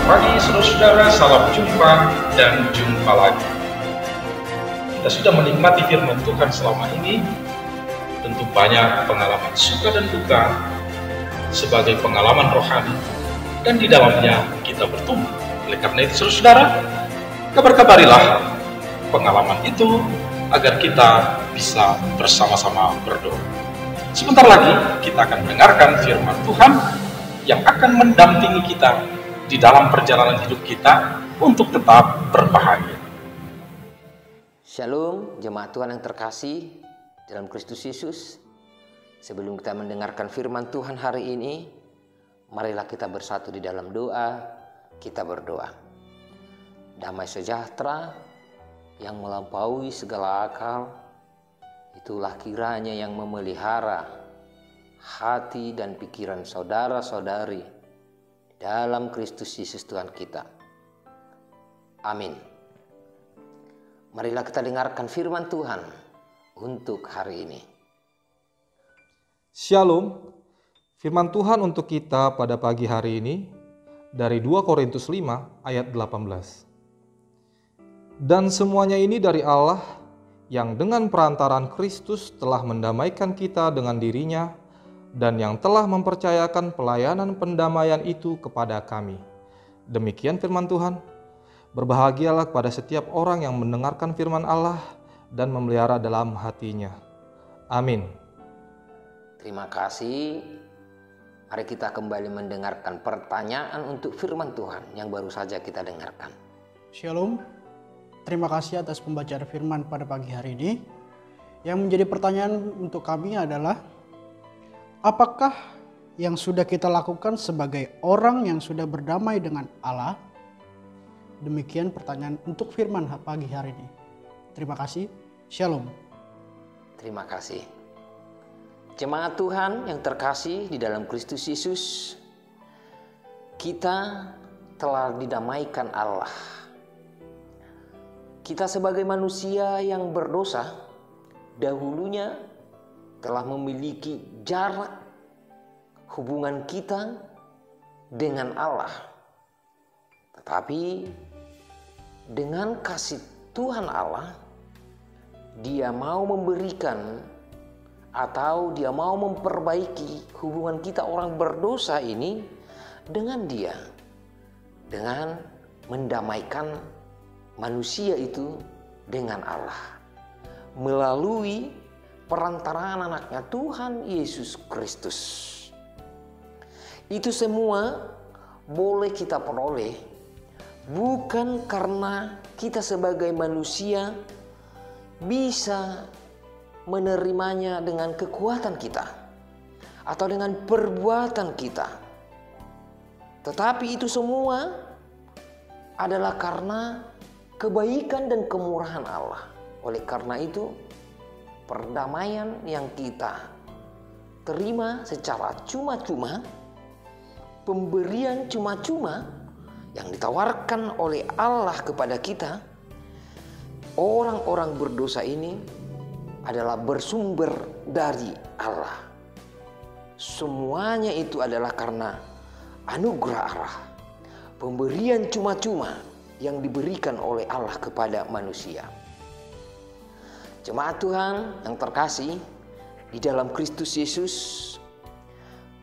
Selamat pagi saudara-saudara, salam jumpa dan jumpa lagi. Kita sudah menikmati firman Tuhan selama ini, tentu banyak pengalaman suka dan duka sebagai pengalaman rohani, dan di dalamnya kita bertumbuh. Oleh karena itu saudara-saudara, kabar-kabarilah pengalaman itu agar kita bisa bersama-sama berdoa. Sebentar lagi kita akan mendengarkan firman Tuhan yang akan mendampingi kita di dalam perjalanan hidup kita untuk tetap berbahagia. Shalom, jemaat Tuhan yang terkasih dalam Kristus Yesus. Sebelum kita mendengarkan firman Tuhan hari ini, marilah kita bersatu di dalam doa. Kita berdoa. Damai sejahtera yang melampaui segala akal, itulah kiranya yang memelihara hati dan pikiran saudara-saudari dalam Kristus Yesus Tuhan kita. Amin. Marilah kita dengarkan firman Tuhan untuk hari ini. Shalom. Firman Tuhan untuk kita pada pagi hari ini dari 2 Korintus 5 ayat 18. Dan semuanya ini dari Allah yang dengan perantaraan Kristus telah mendamaikan kita dengan dirinya dan yang telah mempercayakan pelayanan pendamaian itu kepada kami. Demikian firman Tuhan. Berbahagialah kepada setiap orang yang mendengarkan firman Allah dan memelihara dalam hatinya. Amin. Terima kasih. Mari kita kembali mendengarkan pertanyaan untuk firman Tuhan yang baru saja kita dengarkan. Shalom. Terima kasih atas pembacaan firman pada pagi hari ini. Yang menjadi pertanyaan untuk kami adalah, apakah yang sudah kita lakukan sebagai orang yang sudah berdamai dengan Allah? Demikian pertanyaan untuk firman pagi hari ini. Terima kasih. Shalom. Terima kasih. Jemaat Tuhan yang terkasih di dalam Kristus Yesus, kita telah didamaikan Allah. Kita sebagai manusia yang berdosa, dahulunya telah memiliki jarak hubungan kita dengan Allah. Tetapi dengan kasih Tuhan Allah, Dia mau memberikan atau Dia mau memperbaiki hubungan kita orang berdosa ini dengan Dia, dengan mendamaikan manusia itu dengan Allah melalui perantaraan anaknya Tuhan Yesus Kristus. Itu semua boleh kita peroleh bukan karena kita sebagai manusia bisa menerimanya dengan kekuatan kita atau dengan perbuatan kita, tetapi itu semua adalah karena kebaikan dan kemurahan Allah. Oleh karena itu, perdamaian yang kita terima secara cuma-cuma, pemberian cuma-cuma yang ditawarkan oleh Allah kepada kita, orang-orang berdosa ini adalah bersumber dari Allah. Semuanya itu adalah karena anugerah Allah, pemberian cuma-cuma yang diberikan oleh Allah kepada manusia. Jemaat Tuhan yang terkasih di dalam Kristus Yesus,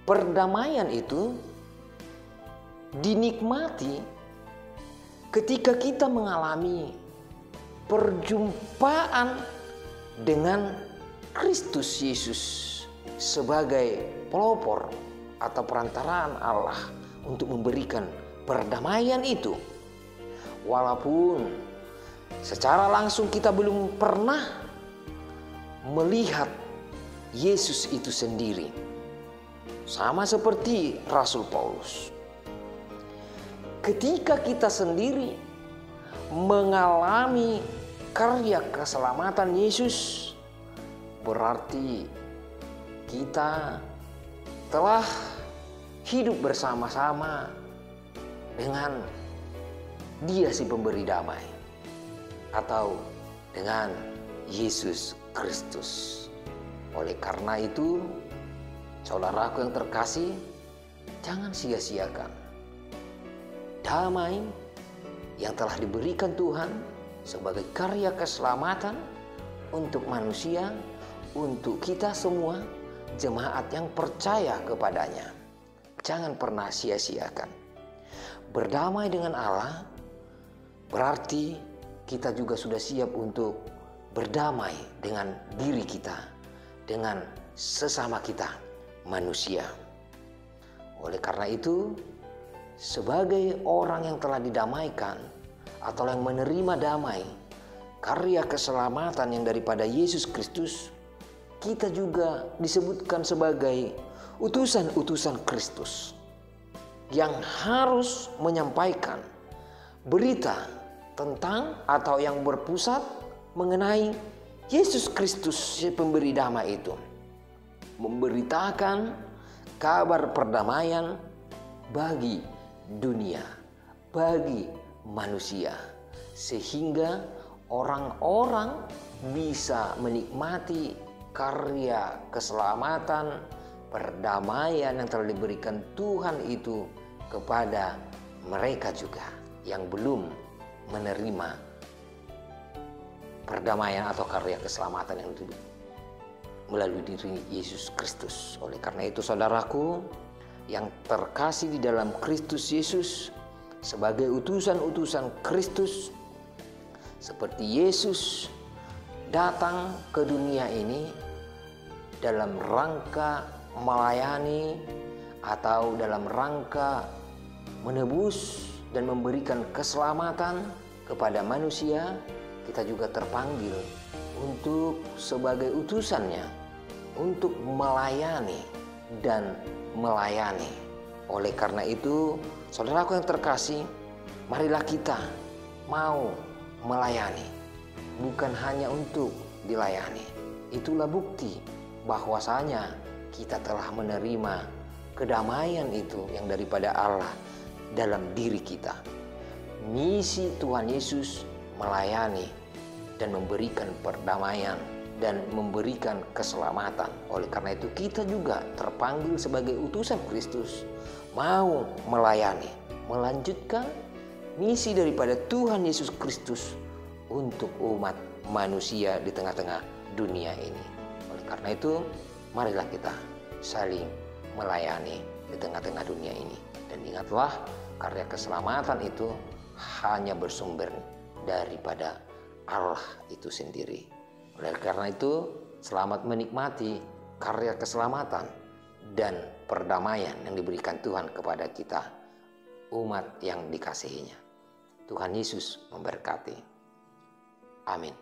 perdamaian itu dinikmati ketika kita mengalami perjumpaan dengan Kristus Yesus sebagai pelopor atau perantaraan Allah untuk memberikan perdamaian itu. Walaupun secara langsung kita belum pernah melihat Yesus itu sendiri. Sama seperti Rasul Paulus. Ketika kita sendiri mengalami karya keselamatan Yesus, berarti kita telah hidup bersama-sama dengan Dia si pemberi damai, atau dengan Yesus Kristus. Oleh karena itu, saudaraku yang terkasih, jangan sia-siakan damai yang telah diberikan Tuhan sebagai karya keselamatan untuk manusia, untuk kita semua, jemaat yang percaya kepadanya. Jangan pernah sia-siakan. Berdamai dengan Allah berarti kita juga sudah siap untuk berdamai dengan diri kita, dengan sesama kita, manusia. Oleh karena itu, sebagai orang yang telah didamaikan atau yang menerima damai, karya keselamatan yang daripada Yesus Kristus, kita juga disebutkan sebagai utusan-utusan Kristus yang harus menyampaikan berita tentang atau yang berpusat mengenai Yesus Kristus si pemberi damai itu. Memberitakan kabar perdamaian bagi dunia, bagi manusia, sehingga orang-orang bisa menikmati karya keselamatan, perdamaian yang telah diberikan Tuhan itu kepada mereka juga yang belum menerima perdamaian atau karya keselamatan yang melalui diri Yesus Kristus. Oleh karena itu, saudaraku yang terkasih di dalam Kristus Yesus, sebagai utusan-utusan Kristus, seperti Yesus datang ke dunia ini dalam rangka melayani atau dalam rangka menebus dan memberikan keselamatan kepada manusia, kita juga terpanggil untuk sebagai utusannya untuk melayani dan melayani. Oleh karena itu, saudaraku yang terkasih, marilah kita mau melayani, bukan hanya untuk dilayani. Itulah bukti bahwasanya kita telah menerima kedamaian itu yang daripada Allah dalam diri kita. Misi Tuhan Yesus melayani dan memberikan perdamaian dan memberikan keselamatan. Oleh karena itu, kita juga terpanggil sebagai utusan Kristus, mau melayani, melanjutkan misi daripada Tuhan Yesus Kristus untuk umat manusia di tengah-tengah dunia ini. Oleh karena itu, marilah kita saling melayani di tengah-tengah dunia ini. Dan ingatlah, karya keselamatan itu hanya bersumber daripada Allah itu sendiri. Oleh karena itu, selamat menikmati karya keselamatan dan perdamaian yang diberikan Tuhan kepada kita, umat yang dikasihinya. Tuhan Yesus memberkati. Amin.